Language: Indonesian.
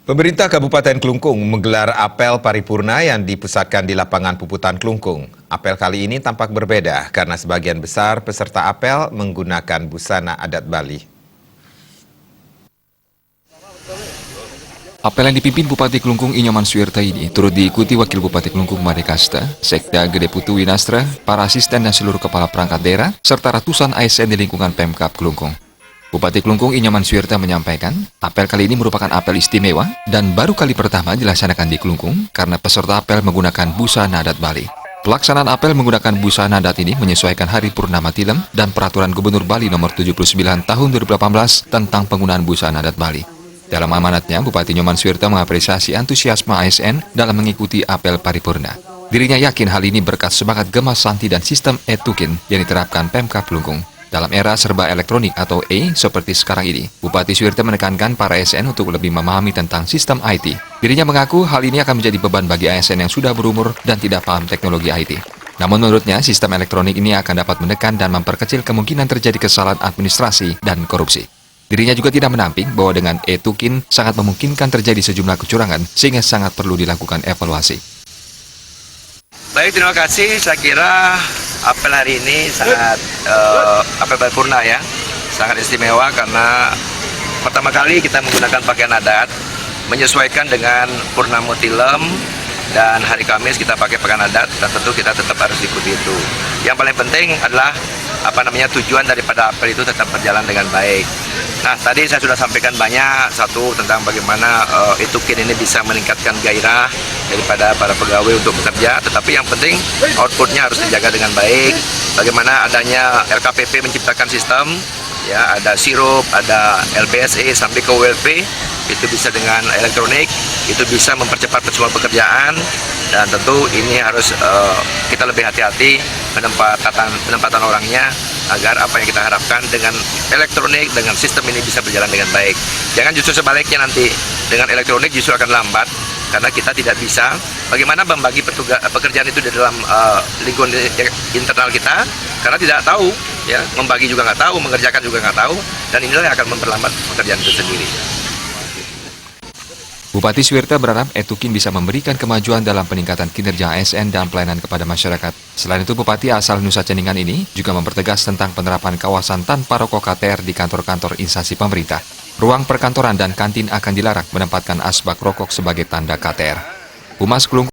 Pemerintah Kabupaten Klungkung menggelar apel paripurna yang dipusatkan di lapangan Puputan Klungkung. Apel kali ini tampak berbeda karena sebagian besar peserta apel menggunakan busana adat Bali. Apel yang dipimpin Bupati Klungkung Inyoman Suirta ini turut diikuti Wakil Bupati Klungkung Madekasta, Sekda Gede Putu Winastra, para asisten dan seluruh kepala perangkat daerah, serta ratusan ASN di lingkungan Pemkab Klungkung. Bupati Klungkung Inyoman Suirta menyampaikan, apel kali ini merupakan apel istimewa dan baru kali pertama dilaksanakan di Klungkung karena peserta apel menggunakan busana adat Bali. Pelaksanaan apel menggunakan busana adat ini menyesuaikan Hari Purnama Tilem dan Peraturan Gubernur Bali Nomor 79 Tahun 2018 tentang penggunaan busana adat Bali. Dalam amanatnya, Bupati Inyoman Suirta mengapresiasi antusiasme ASN dalam mengikuti apel paripurna. Dirinya yakin hal ini berkat semangat Gemas Santi dan sistem e-Tukin yang diterapkan Pemkab Klungkung. Dalam era serba elektronik atau seperti sekarang ini, Bupati Suirta menekankan para ASN untuk lebih memahami tentang sistem IT. Dirinya mengaku hal ini akan menjadi beban bagi ASN yang sudah berumur dan tidak paham teknologi IT. Namun menurutnya, sistem elektronik ini akan dapat menekan dan memperkecil kemungkinan terjadi kesalahan administrasi dan korupsi. Dirinya juga tidak menampik bahwa dengan e-Tukin sangat memungkinkan terjadi sejumlah kecurangan sehingga sangat perlu dilakukan evaluasi. Baik, terima kasih. Saya kira apel hari ini sangat apel paripurna ya, sangat istimewa karena pertama kali kita menggunakan pakaian adat menyesuaikan dengan Purnama Tilem dan hari Kamis kita pakai pakaian adat dan tentu kita tetap harus ikuti itu. Yang paling penting adalah tujuan daripada apel itu tetap berjalan dengan baik. Nah, tadi saya sudah sampaikan banyak, satu tentang bagaimana e-Tukin ini bisa meningkatkan gairah daripada para pegawai untuk bekerja, tetapi yang penting outputnya harus dijaga dengan baik. Bagaimana adanya LKPP menciptakan sistem, ya ada sirup, ada LPSE sampai ke WLP, itu bisa dengan elektronik, itu bisa mempercepat semua pekerjaan dan tentu ini harus kita lebih hati-hati penempatan orangnya agar apa yang kita harapkan dengan elektronik, dengan sistem ini bisa berjalan dengan baik. Jangan justru sebaliknya nanti, dengan elektronik justru akan lambat karena kita tidak bisa bagaimana membagi pekerjaan itu di dalam lingkungan internal kita karena tidak tahu, ya membagi juga nggak tahu, mengerjakan juga nggak tahu, dan inilah yang akan memperlambat pekerjaan itu sendiri. Bupati Suirta berharap e-Tukin bisa memberikan kemajuan dalam peningkatan kinerja ASN dan pelayanan kepada masyarakat. Selain itu, Bupati asal Nusa Ceningan ini juga mempertegas tentang penerapan kawasan tanpa rokok KTR di kantor-kantor instansi pemerintah. Ruang perkantoran dan kantin akan dilarang menempatkan asbak rokok sebagai tanda KTR. Humas Klungkung